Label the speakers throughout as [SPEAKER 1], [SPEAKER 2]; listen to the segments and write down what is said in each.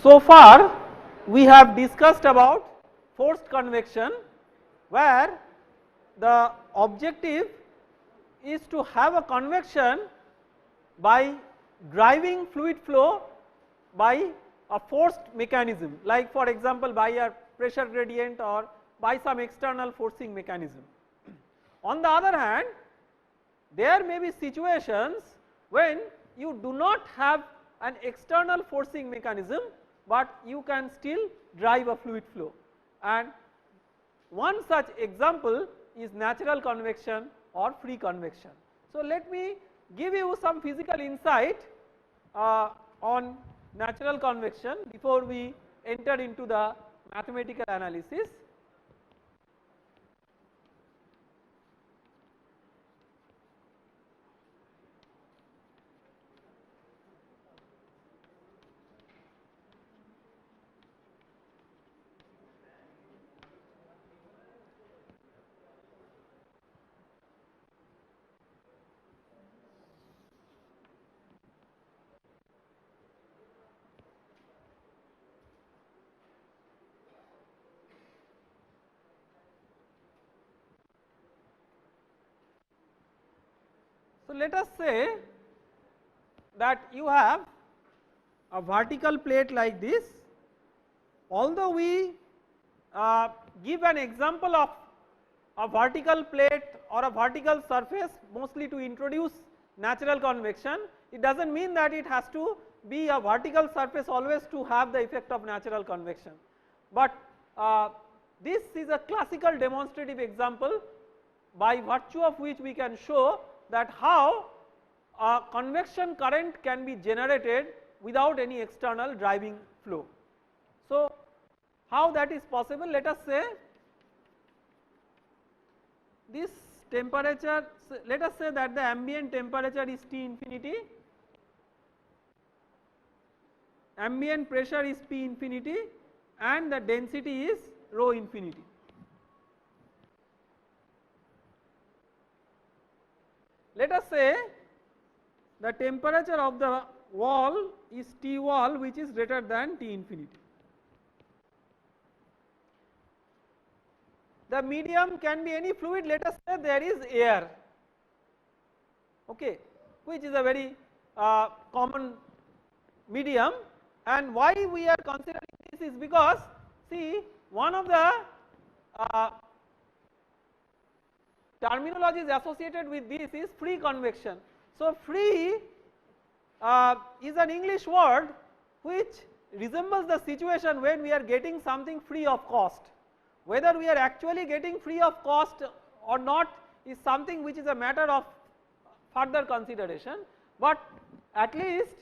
[SPEAKER 1] So far we have discussed about forced convection, where the objective is to have a convection by driving fluid flow by a forced mechanism, like for example by a pressure gradient or by some external forcing mechanism. On the other hand, there may be situations when you do not have an external forcing mechanism, but you can still drive a fluid flow, and one such example is natural convection or free convection. So, let me give you some physical insight on natural convection before we enter into the mathematical analysis. So, let us say that you have a vertical plate like this. Although we give an example of a vertical plate or a vertical surface mostly to introduce natural convection, it does not mean that it has to be a vertical surface always to have the effect of natural convection. But this is a classical demonstrative example by virtue of which we can show that how a convection current can be generated without any external driving flow. So, how that is possible? Let us say this temperature, let us say that the ambient temperature is T infinity, ambient pressure is P infinity, and the density is rho infinity. Let us say the temperature of the wall is T wall, which is greater than T infinity. The medium can be any fluid, let us say there is air, okay, which is a very common medium, and why we are considering this is because, see, one of the terminologies associated with this is free convection. So, free is an English word which resembles the situation when we are getting something free of cost. Whether we are actually getting free of cost or not is something which is a matter of further consideration, but at least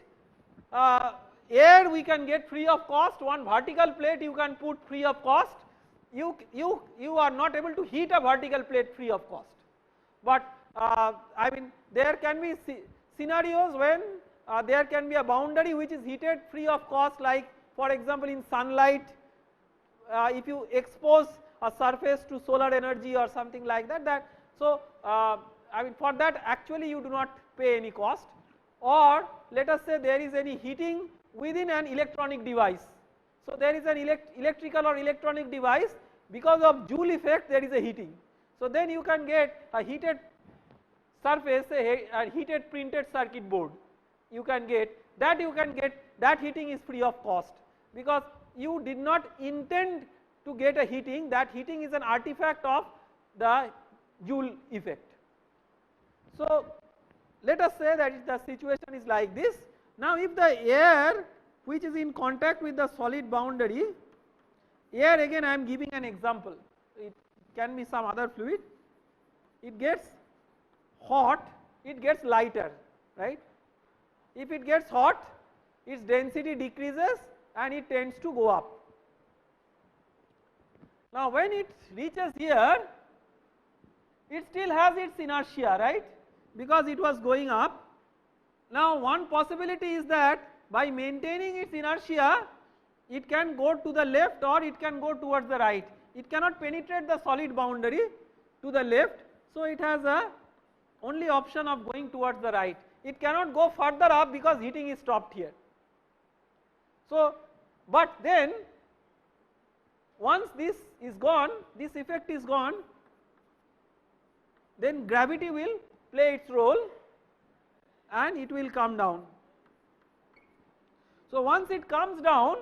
[SPEAKER 1] air we can get free of cost, one vertical plate you can put free of cost, you are not able to heat a vertical plate free of cost. But I mean there can be scenarios when there can be a boundary which is heated free of cost, like for example in sunlight, if you expose a surface to solar energy or something like that, so I mean for that actually you do not pay any cost. Or let us say there is any heating within an electronic device. So there is an electrical or electronic device, because of Joule effect there is a heating. So then you can get a heated surface, a heated printed circuit board, you can get that heating is free of cost, because you did not intend to get a heating, that heating is an artifact of the Joule effect. So let us say that the situation is like this. Now if the air which is in contact with the solid boundary, air again I am giving an example, it can be some other fluid, it gets hot, it gets lighter, right. If it gets hot, its density decreases and it tends to go up. Now when it reaches here, it still has its inertia, right, because it was going up. Now one possibility is that by maintaining its inertia, it can go to the left or it can go towards the right. It cannot penetrate the solid boundary to the left, so it has a only option of going towards the right. It cannot go further up because heating is stopped here. So but then once this is gone, this effect is gone, then gravity will play its role and it will come down. So once it comes down,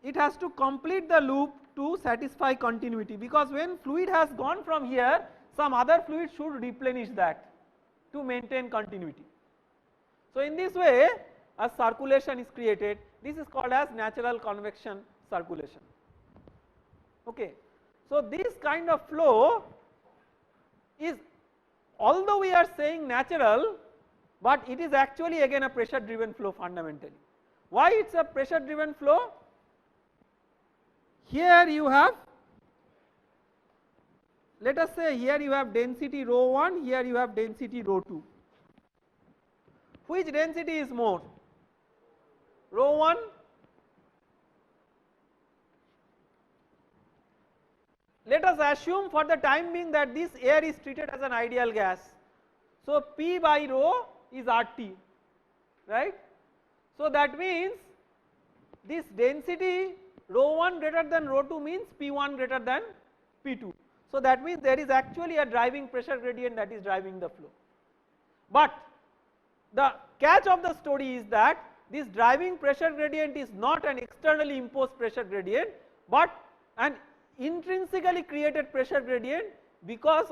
[SPEAKER 1] it has to complete the loop to satisfy continuity, because when fluid has gone from here, some other fluid should replenish that to maintain continuity. So in this way a circulation is created. This is called as natural convection circulation. Okay. So this kind of flow is, although we are saying natural, but it is actually again a pressure driven flow fundamentally. Why it is a pressure driven flow? Here you have, let us say here you have density rho 1, here you have density rho 2. Which density is more? Rho 1? Let us assume for the time being that this air is treated as an ideal gas. So P by rho is RT, right. So that means this density rho 1 greater than rho 2 means P1 greater than P2. So that means there is actually a driving pressure gradient that is driving the flow. But the catch of the story is that this driving pressure gradient is not an externally imposed pressure gradient, but an intrinsically created pressure gradient because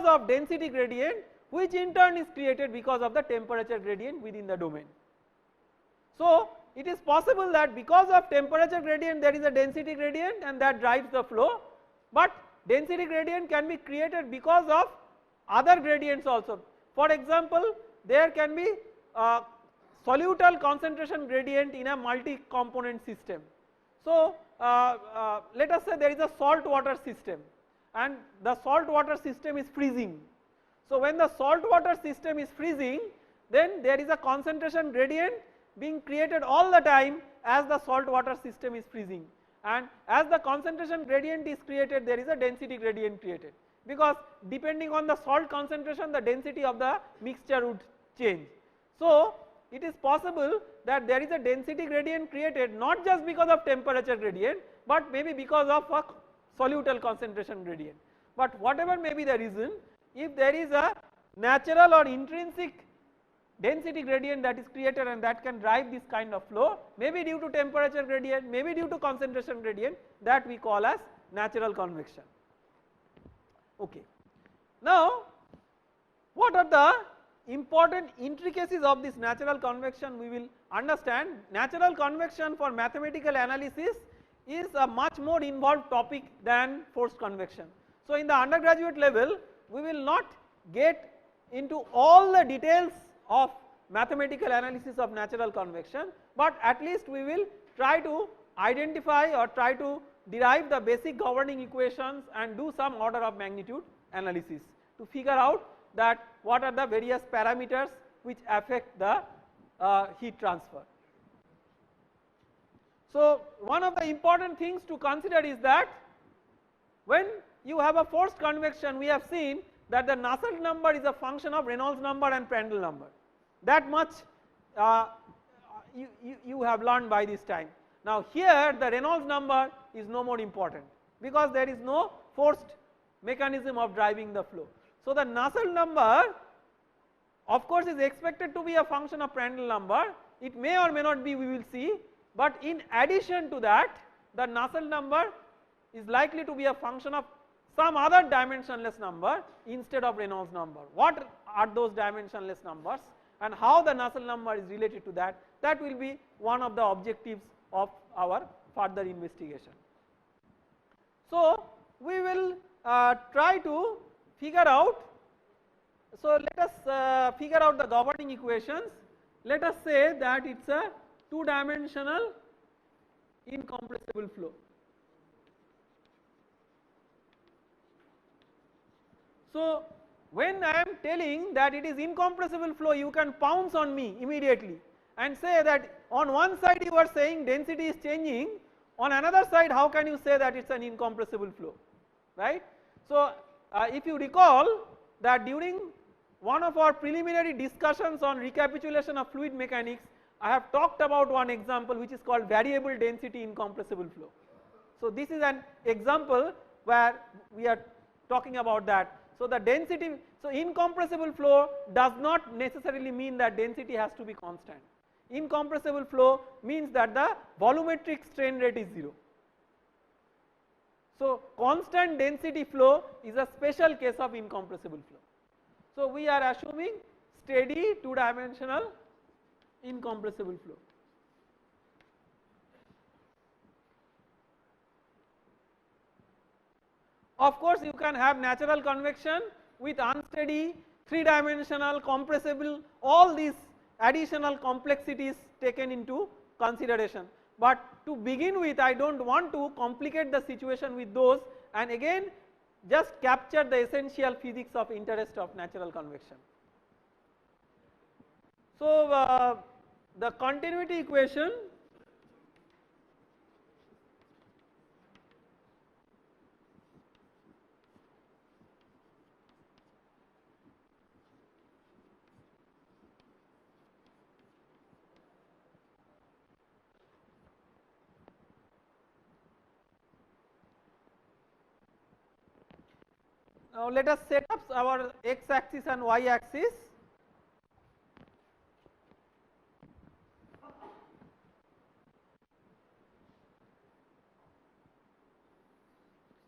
[SPEAKER 1] of density gradient, which in turn is created because of the temperature gradient within the domain. So it is possible that because of temperature gradient there is a density gradient and that drives the flow, but density gradient can be created because of other gradients also. For example, there can be solutal concentration gradient in a multi-component system. So let us say there is a salt water system and the salt water system is freezing. So when the salt water system is freezing, then there is a concentration gradient being created all the time as the salt water system is freezing, and as the concentration gradient is created there is a density gradient created, because depending on the salt concentration the density of the mixture would change. So it is possible that there is a density gradient created not just because of temperature gradient, but maybe because of a solutal concentration gradient. But whatever may be the reason, if there is a natural or intrinsic density gradient that is created and that can drive this kind of flow, maybe due to temperature gradient, maybe due to concentration gradient, that we call as natural convection. Okay. Now what are the important intricacies of this natural convection we will understand. Natural convection for mathematical analysis is a much more involved topic than forced convection. So in the undergraduate level we will not get into all the details of mathematical analysis of natural convection, but at least we will try to identify or try to derive the basic governing equations and do some order of magnitude analysis to figure out that what are the various parameters which affect the heat transfer. So one of the important things to consider is that when you have a forced convection, we have seen that the Nusselt number is a function of Reynolds number and Prandtl number. That much you have learned by this time. Now here the Reynolds number is no more important because there is no forced mechanism of driving the flow. So the Nusselt number of course is expected to be a function of Prandtl number. It may or may not be, we will see, but in addition to that the Nusselt number is likely to be a function of some other dimensionless number instead of Reynolds number. What are those dimensionless numbers and how the Nusselt number is related to that, that will be one of the objectives of our further investigation. So we will try to figure out, so let us figure out the governing equations. Let us say that it is a two-dimensional incompressible flow. So when I am telling that it is incompressible flow, you can pounce on me immediately and say that on one side you are saying density is changing, on another side how can you say that it is an incompressible flow, right. So if you recall that during one of our preliminary discussions on recapitulation of fluid mechanics, I have talked about one example which is called variable density incompressible flow. So this is an example where we are talking about that. So the density, so incompressible flow does not necessarily mean that density has to be constant. Incompressible flow means that the volumetric strain rate is 0. So constant density flow is a special case of incompressible flow. So we are assuming steady 2-dimensional incompressible flow. Of course, you can have natural convection with unsteady 3-dimensional compressible, all these additional complexities taken into consideration. But to begin with, I do not want to complicate the situation with those, and again just capture the essential physics of interest of natural convection. So the continuity equation now let us set up our x axis and y axis.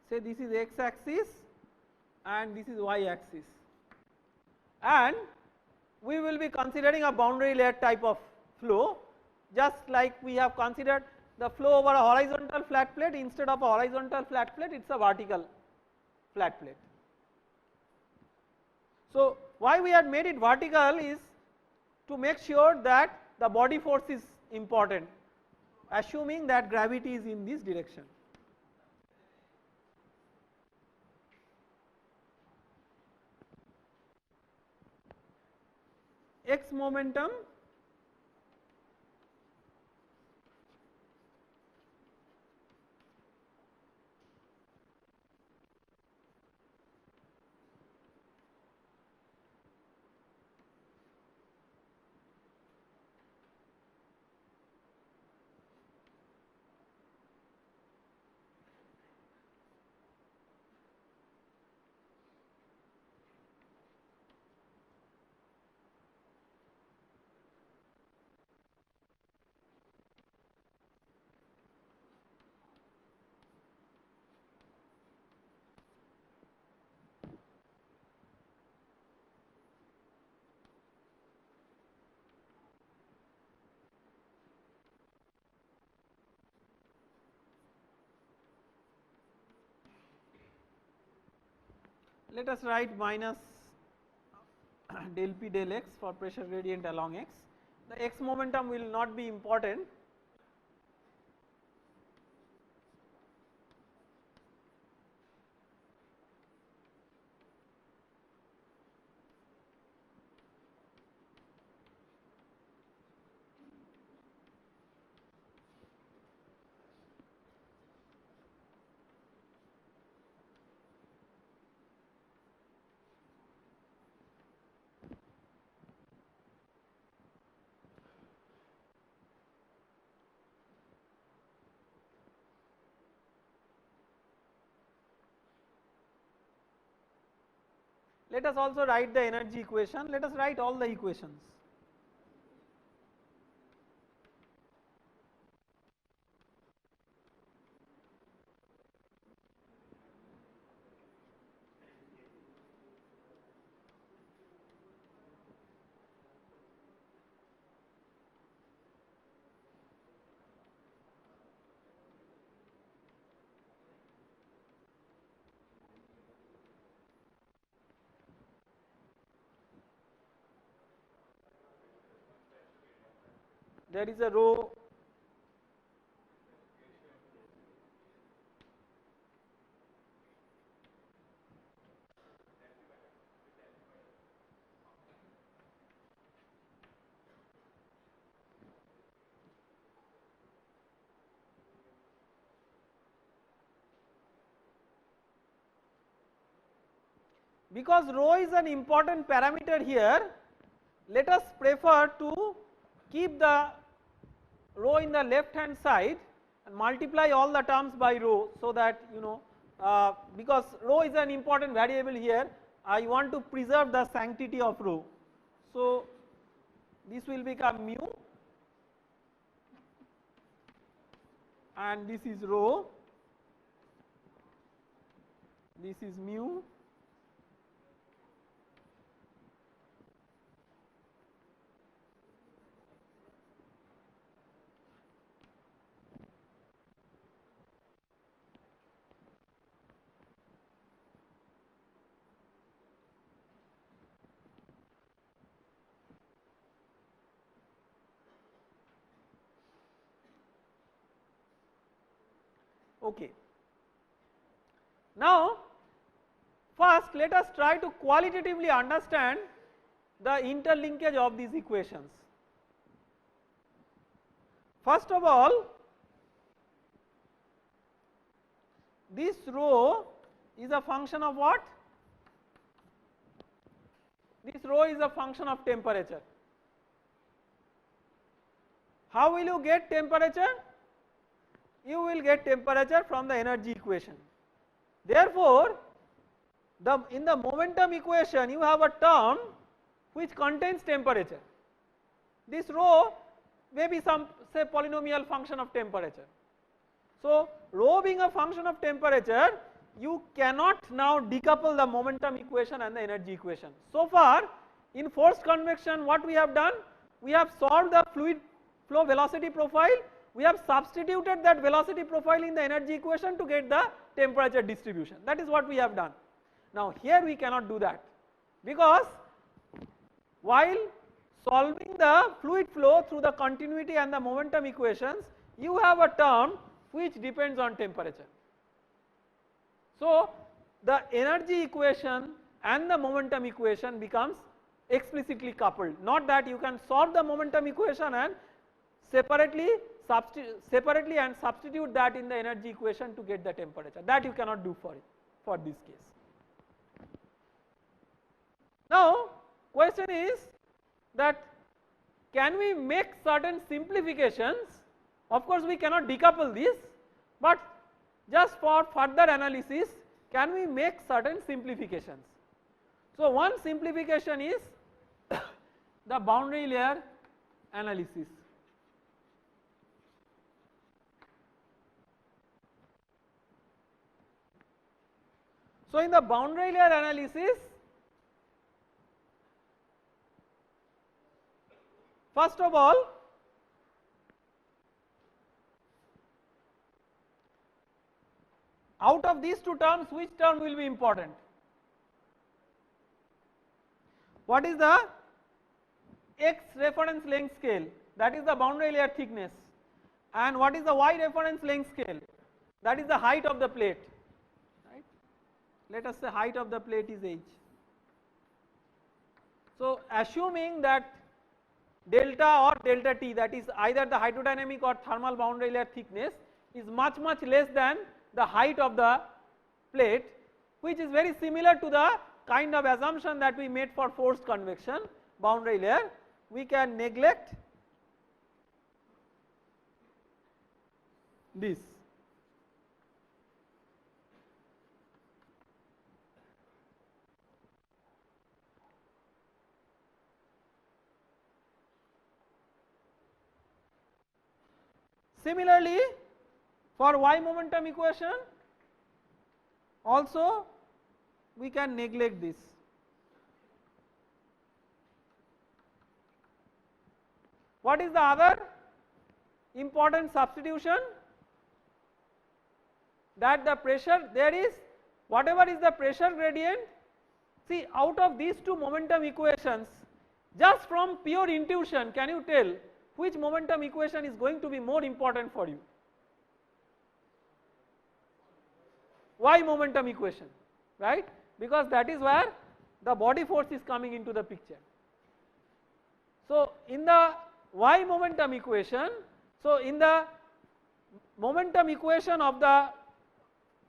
[SPEAKER 1] Say this is x axis and this is y axis, and we will be considering a boundary layer type of flow, just like we have considered the flow over a horizontal flat plate. Instead of a horizontal flat plate, it is a vertical flat plate. So why we had made it vertical is to make sure that the body force is important, assuming that gravity is in this direction. X momentum let us write minus del p del x for pressure gradient along x. The x momentum will not be important, let us also write the energy equation. Let us write all the equations. There is a rho because rho is an important parameter here. Let us prefer to keep the rho in the left hand side and multiply all the terms by rho, so that because rho is an important variable here, I want to preserve the sanctity of rho. So this will become mu and this is rho, this is mu, okay. Now first let us try to qualitatively understand the interlinkage of these equations. First of all, this rho is a function of what? This rho is a function of temperature. How will you get temperature? You will get temperature from the energy equation. Therefore, in the momentum equation you have a term which contains temperature. This rho may be some, say, polynomial function of temperature. So rho being a function of temperature, you cannot now decouple the momentum equation and the energy equation. So far in forced convection, what we have done? We have solved the fluid flow velocity profile, we have substituted that velocity profile in the energy equation to get the temperature distribution. That is what we have done. Now here we cannot do that, because while solving the fluid flow through the continuity and the momentum equations, you have a term which depends on temperature. So the energy equation and the momentum equation becomes explicitly coupled, not that you can solve the momentum equation and separately and substitute that in the energy equation to get the temperature. That you cannot do for this case. Now question is that can we make certain simplifications? Of course we cannot decouple this, but just for further analysis can we make certain simplifications? So one simplification is the boundary layer analysis. So in the boundary layer analysis, first of all out of these two terms, which term will be important? What is the x reference length scale? That is the boundary layer thickness. And what is the y reference length scale? That is the height of the plate. Right? Let us say height of the plate is h. So assuming that delta or delta t, that is either the hydrodynamic or thermal boundary layer thickness, is much less than the height of the plate, which is very similar to the kind of assumption that we made for forced convection boundary layer, we can neglect this. Similarly, for y momentum equation also we can neglect this. What is the other important substitution? That the pressure, there is whatever is the pressure gradient. See, out of these two momentum equations, just from pure intuition, can you tell which momentum equation is going to be more important for you? Y momentum equation, right? Because that is where the body force is coming into the picture. So in the y momentum equation, so in the momentum equation of the,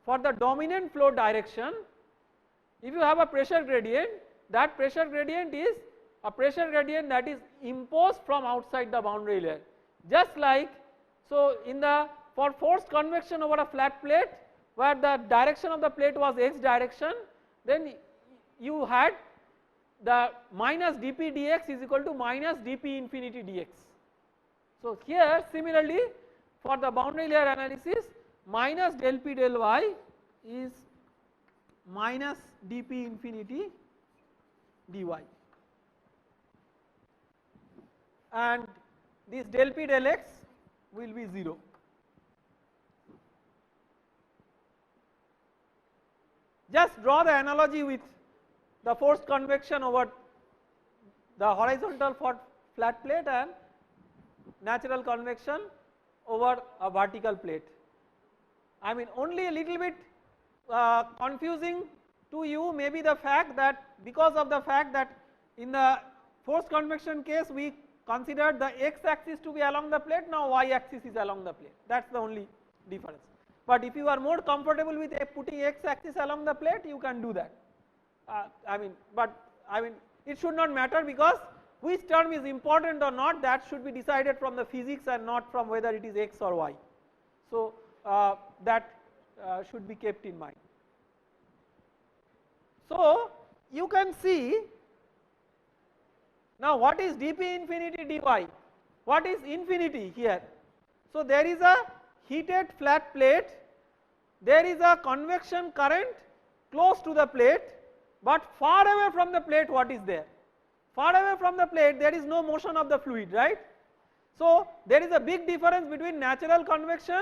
[SPEAKER 1] for the dominant flow direction, if you have a pressure gradient, that pressure gradient is a pressure gradient that is imposed from outside the boundary layer, just like So, in the for forced convection over a flat plate where the direction of the plate was x direction, then you had the minus dp dx is equal to minus dp infinity dx. So, here similarly for the boundary layer analysis, minus del p del y is minus dp infinity dy, and this del p del x will be 0. Just draw the analogy with the forced convection over the horizontal flat plate and natural convection over a vertical plate. I mean, only a little bit confusing to you may be the fact that because of the fact that in the forced convection case we considered the x axis to be along the plate, now y axis is along the plate, that is the only difference. But if you are more comfortable with putting x axis along the plate, you can do that. It should not matter, because which term is important or not, that should be decided from the physics and not from whether it is x or y. So, that should be kept in mind. So, you can see now what is dp infinity dy, what is infinity here. So, there is a heated flat plate, there is a convection current close to the plate, but far away from the plate what is there? Far away from the plate there is no motion of the fluid, right. So, there is a big difference between natural convection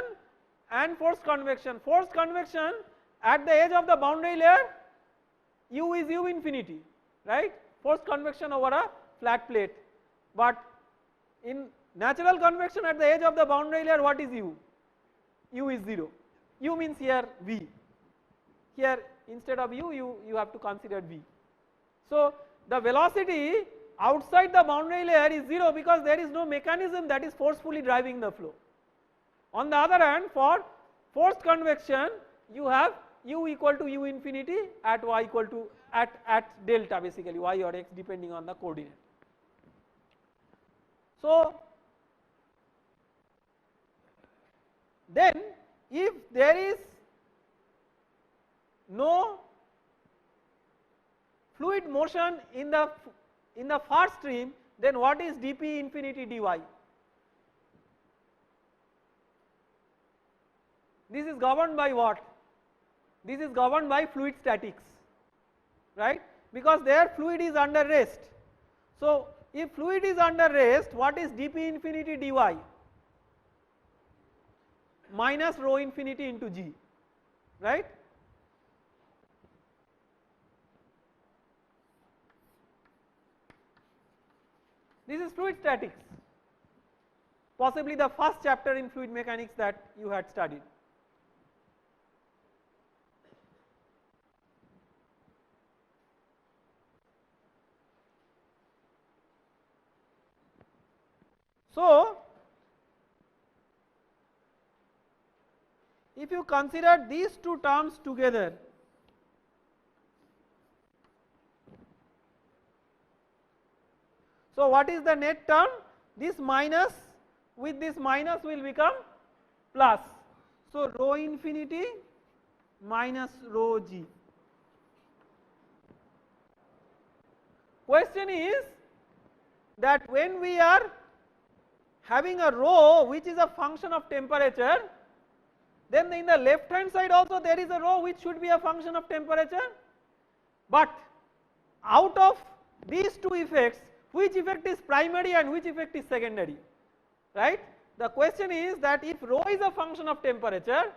[SPEAKER 1] and forced convection. Forced convection at the edge of the boundary layer, u is u infinity, right, forced convection over a flat plate, but in natural convection at the edge of the boundary layer what is u? U is 0, u means here v, here instead of u, you have to consider v. So, the velocity outside the boundary layer is 0 because there is no mechanism that is forcefully driving the flow. On the other hand, for forced convection you have u equal to u infinity at y equal to at delta, basically y or x depending on the coordinate. So, then if there is no fluid motion in the far stream, then what is dp infinity dy? This is governed by what? This is governed by fluid statics, right, because there fluid is under rest. So, if fluid is under rest, what is dp infinity dy? Minus rho infinity into g, right. This is fluid statics, possibly the first chapter in fluid mechanics that you had studied. So, if you consider these two terms together, so what is the net term? This minus with this minus will become plus. So, rho infinity minus rho g. Question is that when we are having a rho which is a function of temperature, then in the left hand side also there is a rho which should be a function of temperature, but out of these two effects, which effect is primary and which effect is secondary, right. The question is that if rho is a function of temperature,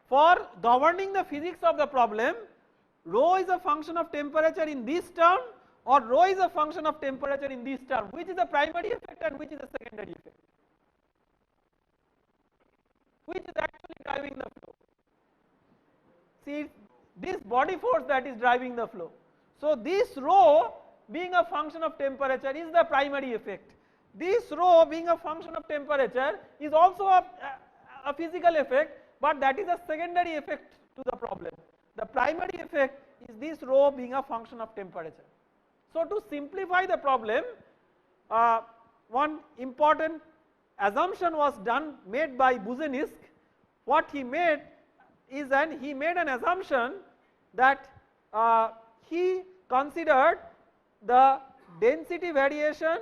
[SPEAKER 1] for governing the physics of the problem, rho is a function of temperature in this term or rho is a function of temperature in this term, which is the primary effect and which is the secondary effect, which is actually driving the flow. See, this body force that is driving the flow. So, this rho being a function of temperature is the primary effect. This rho being a function of temperature is also a physical effect, but that is a secondary effect to the problem. The primary effect is this rho being a function of temperature. So, to simplify the problem, one important assumption was made by Buzenisk. What he made is he made an assumption that he considered the density variation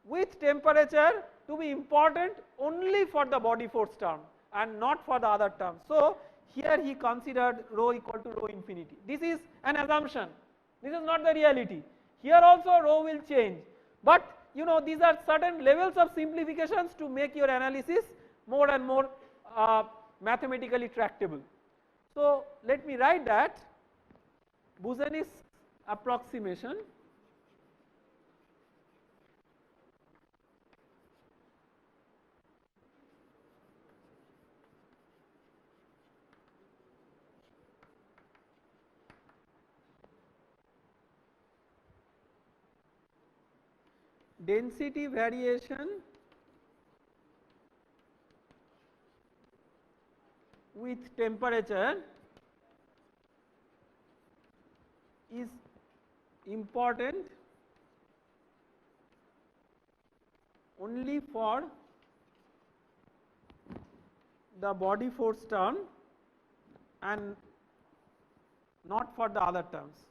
[SPEAKER 1] with temperature to be important only for the body force term and not for the other terms. So, here he considered rho equal to rho infinity. This is an assumption, this is not the reality. Here also rho will change, but you know, these are certain levels of simplifications to make your analysis more and more mathematically tractable. So, let me write that Buzenisk's approximation density variation with temperature is important only for the body force term and not for the other terms.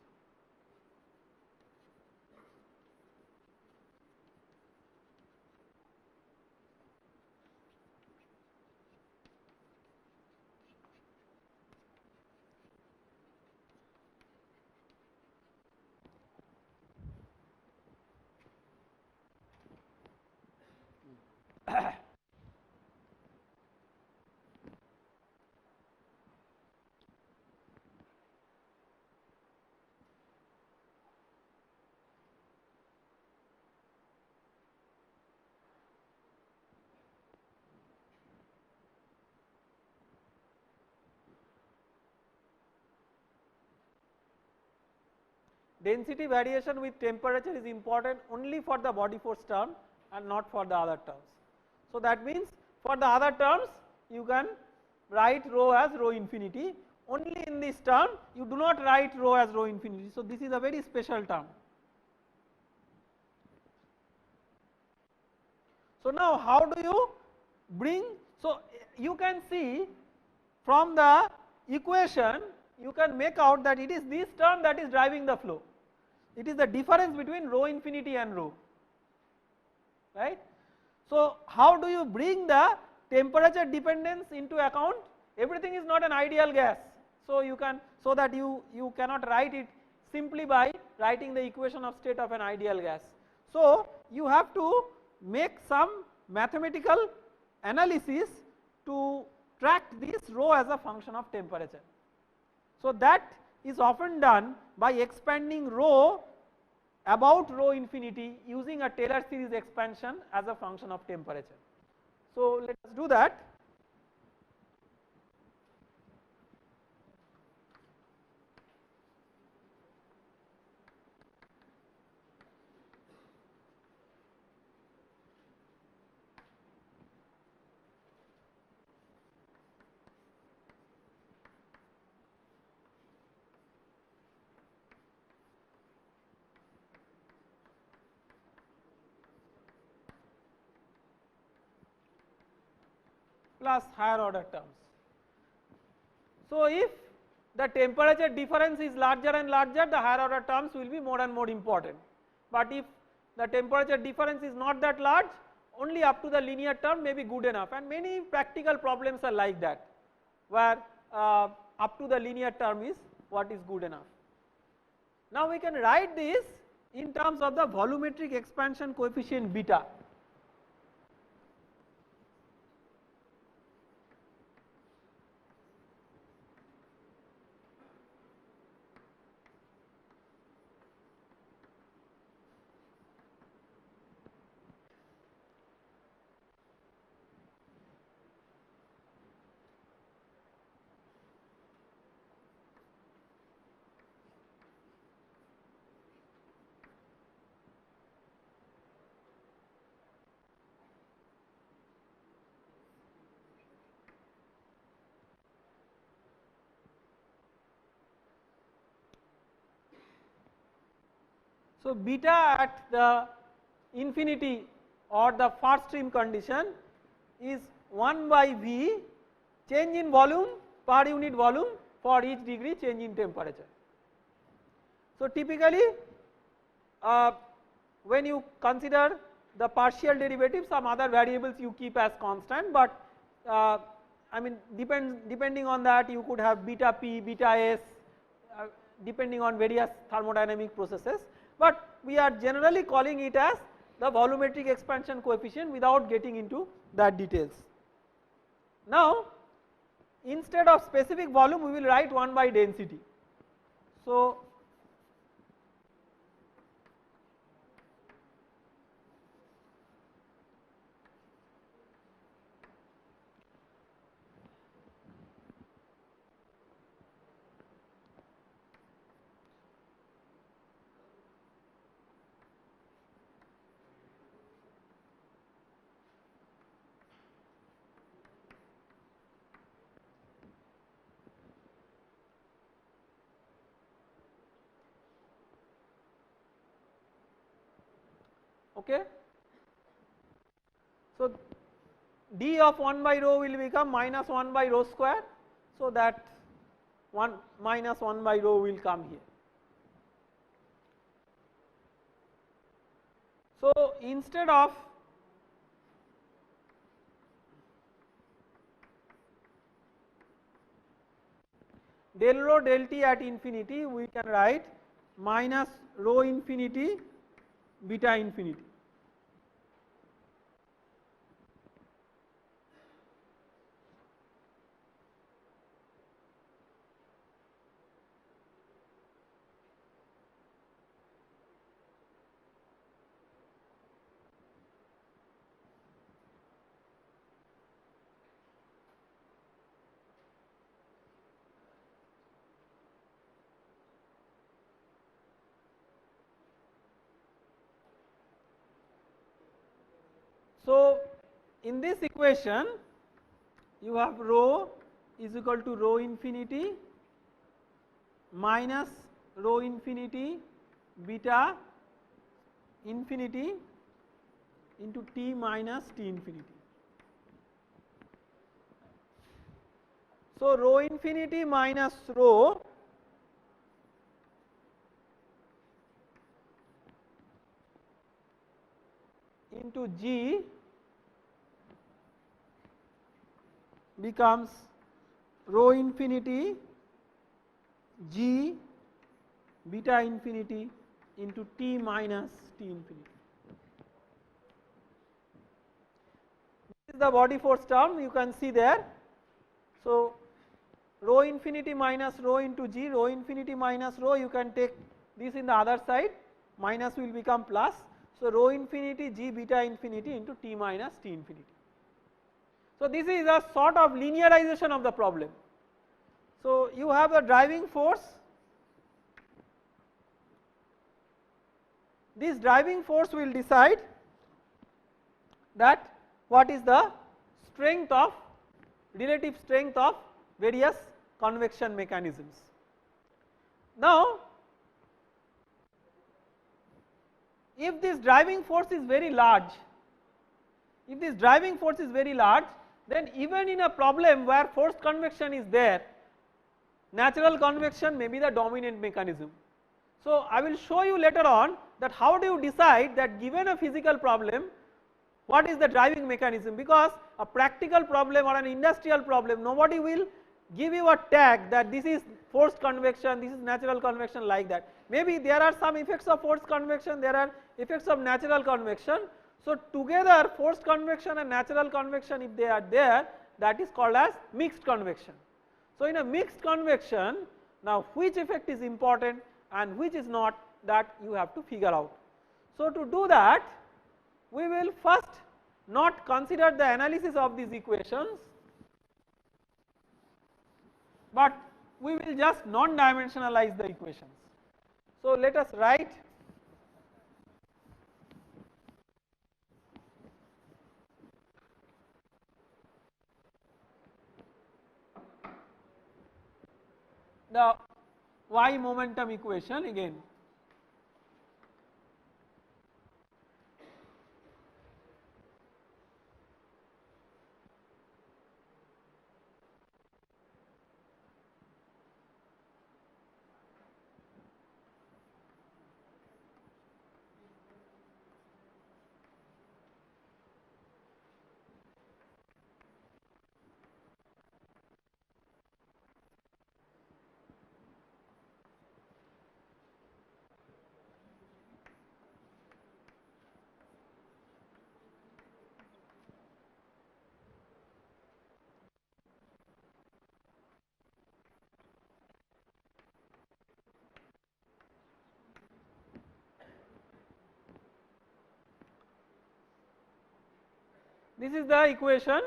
[SPEAKER 1] Density variation with temperature is important only for the body force term and not for the other terms. So, that means for the other terms you can write rho as rho infinity, only in this term you do not write rho as rho infinity. So, this is a very special term. So, now how do you bring, so you can see from the equation you can make out that it is this term that is driving the flow. It is the difference between rho infinity and rho, right. So, how do you bring the temperature dependence into account? Everything is not an ideal gas. So, you can, so that you cannot write it simply by writing the equation of state of an ideal gas. So, you have to make some mathematical analysis to track this rho as a function of temperature. So, that is often done by expanding rho about rho infinity using a Taylor series expansion as a function of temperature. So, let us do that. Plus higher order terms. So, if the temperature difference is larger and larger, the higher order terms will be more and more important, but if the temperature difference is not that large, only up to the linear term may be good enough, and many practical problems are like that, where up to the linear term is what is good enough. Now, we can write this in terms of the volumetric expansion coefficient beta. So, beta at the infinity or the first stream condition is 1 by V change in volume per unit volume for each degree change in temperature. So, typically when you consider the partial derivative, some other variables you keep as constant, but I mean depending on that you could have beta p, beta s depending on various thermodynamic processes, but we are generally calling it as the volumetric expansion coefficient without getting into that details. Now, instead of specific volume we will write 1 by density. So, okay. So, d of 1 by rho will become minus 1 by rho square. So, that 1 minus 1 by rho will come here. So, instead of del rho del t at infinity, we can write minus rho infinity beta infinity. So, in this equation you have rho is equal to rho infinity minus rho infinity beta infinity into t minus t infinity. So, rho infinity minus rho into G becomes rho infinity G beta infinity into T minus T infinity. This is the body force term you can see there. So, rho infinity minus rho into G, rho infinity minus rho, you can take this in the other side, minus will become plus. So, rho infinity G beta infinity into T minus T infinity. So, this is a sort of linearization of the problem. So, you have a driving force, this driving force will decide that what is the strength of relative strength of various convection mechanisms. Now, if this driving force is very large, then even in a problem where forced convection is there, natural convection may be the dominant mechanism. So, I will show you later on that how do you decide that given a physical problem what is the driving mechanism, because a practical problem or an industrial problem nobody will give you a tag that this is forced convection, this is natural convection like that. Maybe there are some effects of forced convection, there are effects of natural convection. So, together forced convection and natural convection if they are there, that is called as mixed convection. So, in a mixed convection now which effect is important and which is not, that you have to figure out. So, to do that we will first not consider the analysis of these equations, but we will just non-dimensionalize the equations. So, let us write the y momentum equation again. This is the equation.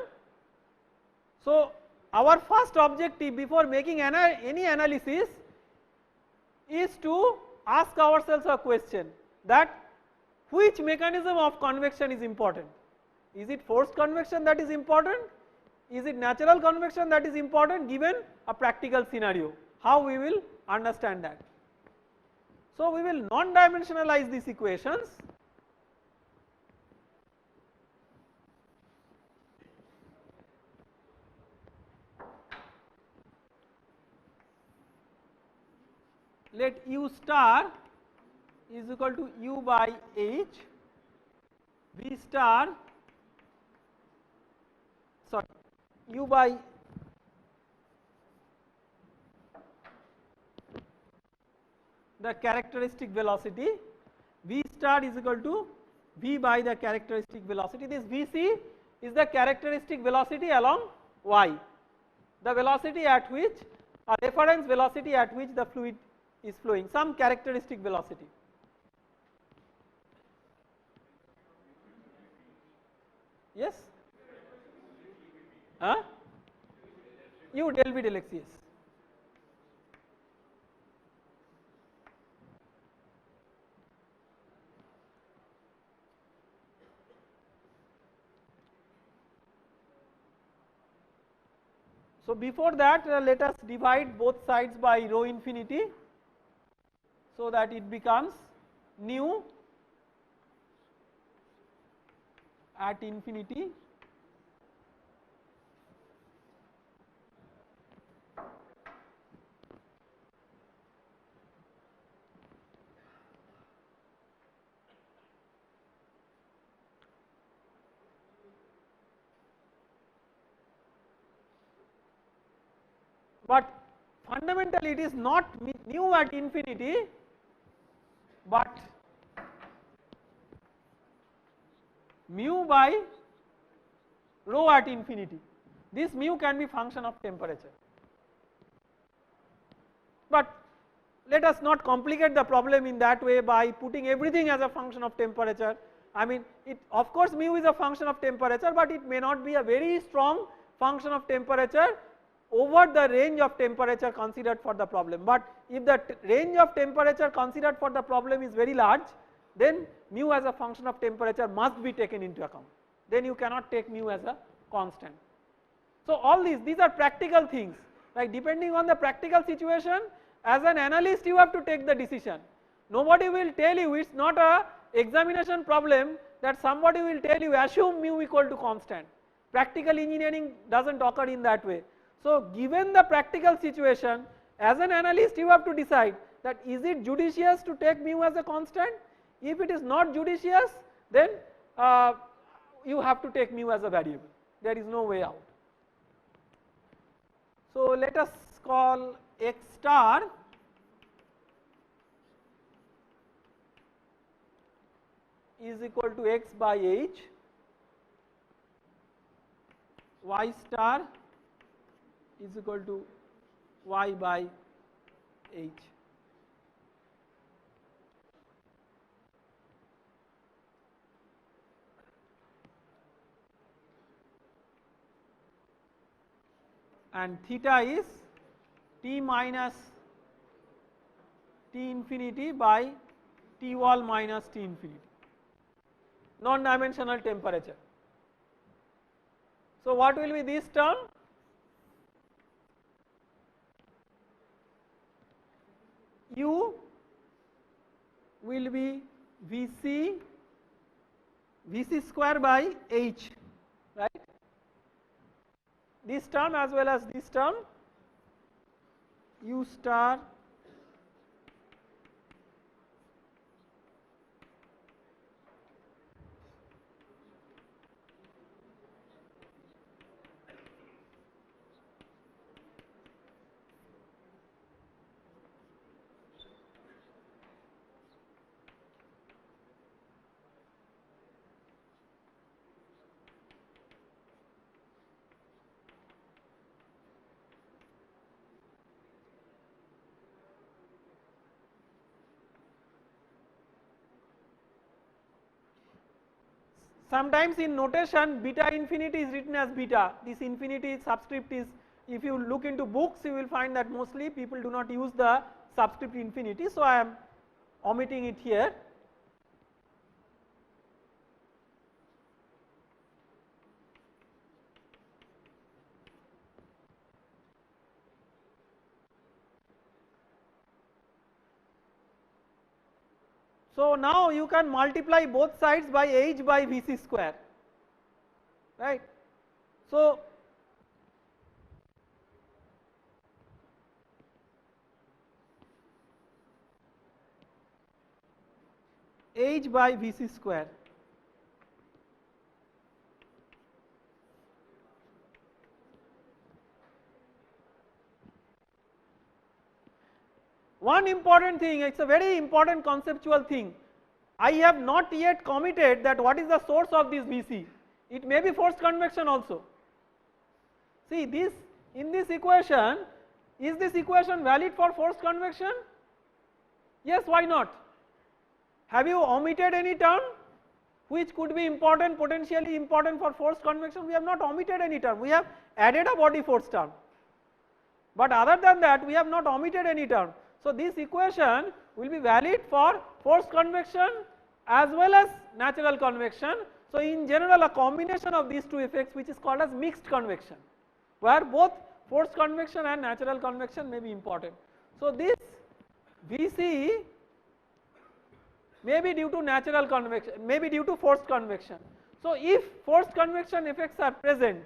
[SPEAKER 1] So, our first objective before making any analysis is to ask ourselves a question that which mechanism of convection is important. Is it forced convection that is important? Is it natural convection that is important given a practical scenario? How we will understand that? So, we will non-dimensionalize these equations. Let U star is equal to U by H, V star, sorry, U by the characteristic velocity, V star is equal to V by the characteristic velocity. This Vc is the characteristic velocity along Y, the velocity at which, a reference velocity at which the fluid is flowing, some characteristic velocity. Yes? Huh? U del V del x, yes. So, before that let us divide both sides by rho infinity, so that it becomes nu at infinity but fundamentally it is not nu at infinity, but mu by rho at infinity. This mu can be function of temperature, but let us not complicate the problem in that way by putting everything as a function of temperature. I mean, it, of course mu is a function of temperature, but it may not be a very strong function of temperature over the range of temperature considered for the problem. But if the range of temperature considered for the problem is very large, then mu as a function of temperature must be taken into account, then you cannot take mu as a constant. So, all these are practical things, like depending on the practical situation, as an analyst you have to take the decision. Nobody will tell you, it is not a examination problem that somebody will tell you assume mu equal to constant. Practical engineering does not occur in that way. So, given the practical situation, as an analyst you have to decide that is it judicious to take mu as a constant. If it is not judicious, then you have to take mu as a variable, there is no way out. So, let us call x star is equal to x by h, y star is equal to y by h. And theta is T minus T infinity by T wall minus T infinity, non-dimensional temperature. So, what will be this term? U will be Vc square by h, right? This term as well as this term, U star sometimes in notation beta infinity is written as beta, this infinity subscript is, if you look into books you will find that mostly people do not use the subscript infinity, so I am omitting it here. So now you can multiply both sides by h by Vc square, right. So h by Vc square. One important thing, it is a very important conceptual thing, I have not yet committed that what is the source of this Vc, it may be forced convection also. See this, in this equation, is this equation valid for forced convection? Yes, why not? Have you omitted any term which could be important, potentially important for forced convection? We have not omitted any term, we have added a body force term, but other than that we have not omitted any term. So this equation will be valid for forced convection as well as natural convection. So in general a combination of these two effects which is called as mixed convection, where both forced convection and natural convection may be important. So this Vc may be due to natural convection, may be due to forced convection. So if forced convection effects are present,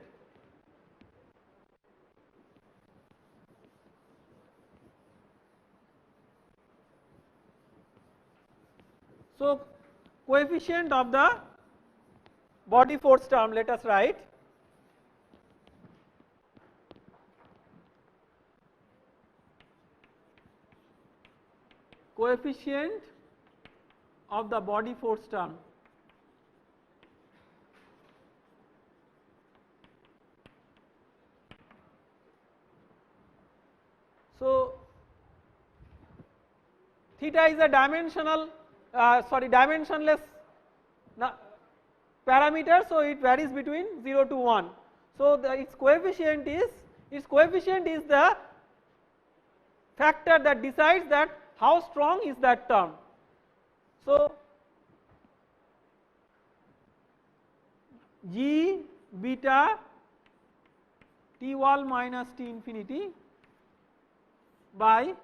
[SPEAKER 1] so coefficient of the body force term, let us write coefficient of the body force term so theta is a dimensional dimensionless parameter, so it varies between 0 to 1. So its coefficient is the factor that decides that how strong is that term. So G beta T wall minus T infinity by,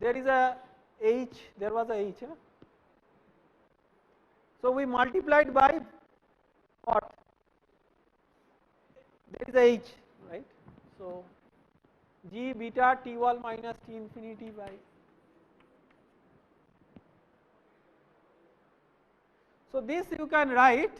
[SPEAKER 1] there is a h, there was a h, so we multiplied by what, there is a h, right. So G beta T wall minus T infinity by, so this you can write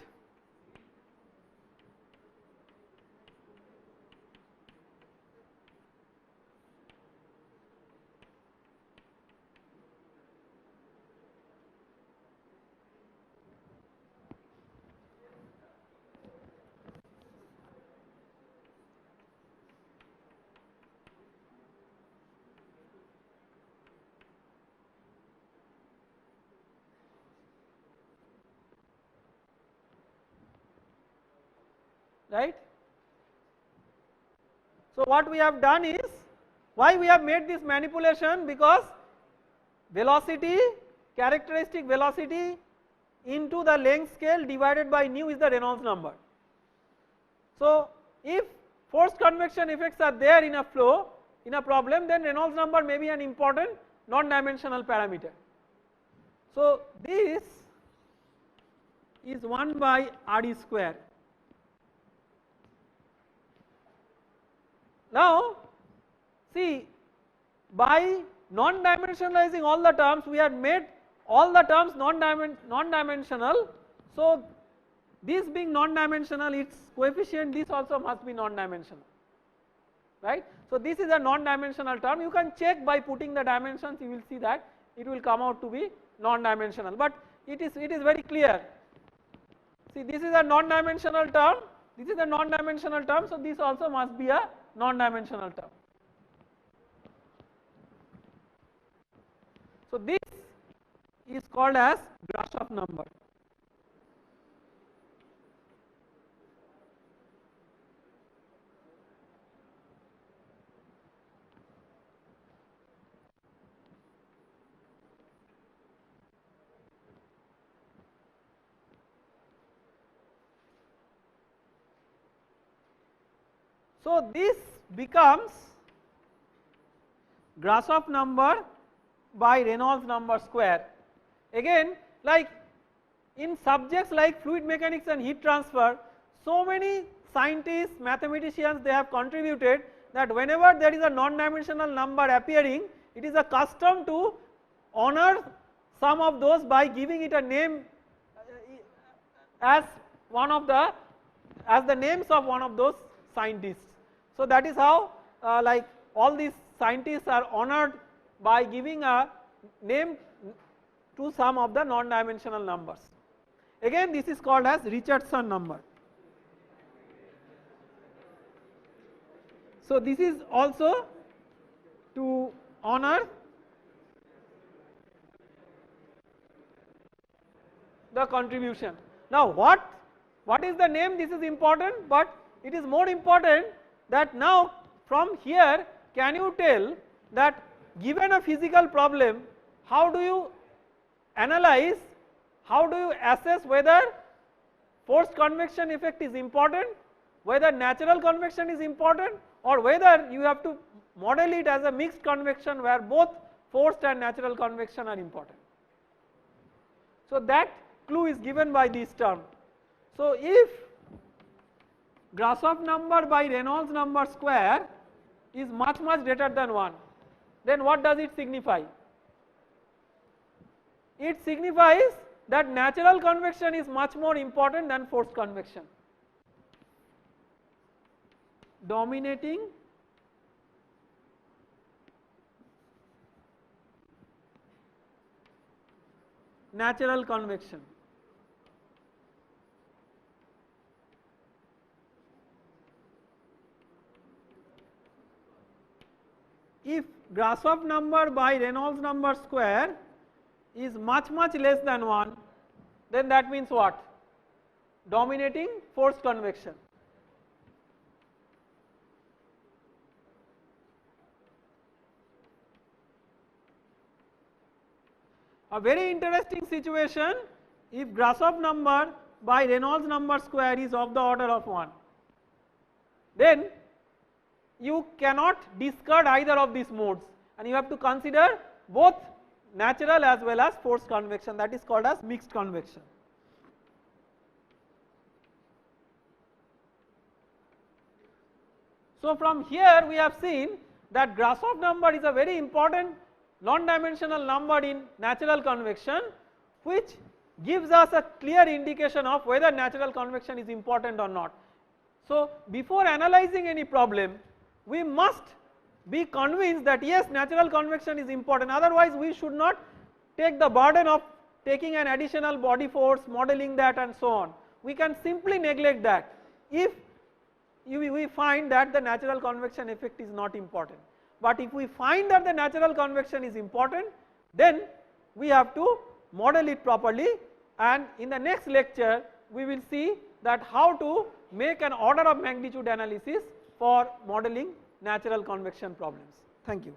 [SPEAKER 1] right. So what we have done is, why we have made this manipulation, because velocity, characteristic velocity into the length scale divided by nu is the Reynolds number. So if forced convection effects are there in a flow, in a problem, then Reynolds number may be an important non-dimensional parameter. So this is 1 by Re square. Now see, by non-dimensionalizing all the terms, we had made all the terms non-dimensional. So this being non-dimensional, its coefficient, this also must be non-dimensional, right. So this is a non-dimensional term, you can check by putting the dimensions, you will see that it will come out to be non-dimensional, but it is very clear. See, this is a non-dimensional term, this is a non-dimensional term, so this also must be a non-dimensional term. So this is called as Grashof number. So this becomes Grashof number by Reynolds number square. Again, like in subjects like fluid mechanics and heat transfer, so many scientists, mathematicians, they have contributed that whenever there is a non-dimensional number appearing, it is a custom to honor some of those by giving it a name as the names of one of those scientists. So that is how like all these scientists are honored by giving a name to some of the non-dimensional numbers. Again, this is called as Richardson number. So this is also to honor the contribution. Now what is the name? This is important, but it is more important that now from here can you tell that given a physical problem, how do you analyze, how do you assess whether forced convection effect is important, whether natural convection is important, or whether you have to model it as a mixed convection where both forced and natural convection are important. So that clue is given by this term. So if Grashof number by Reynolds number square is much greater than 1, then what does it signify? It signifies that natural convection is much more important than forced convection. Dominating natural convection. If Grashof number by Reynolds number square is much less than 1, then that means what? Dominating forced convection. A very interesting situation, if Grashof number by Reynolds number square is of the order of 1, then you cannot discard either of these modes and you have to consider both natural as well as forced convection, that is called as mixed convection. So from here we have seen that Grashof number is a very important non-dimensional number in natural convection, which gives us a clear indication of whether natural convection is important or not. So before analyzing any problem, we must be convinced that yes, natural convection is important, otherwise we should not take the burden of taking an additional body force, modeling that and so on. We can simply neglect that if we find that the natural convection effect is not important. But if we find that the natural convection is important, then we have to model it properly, and in the next lecture we will see that how to make an order of magnitude analysis for modeling natural convection problems. Thank you.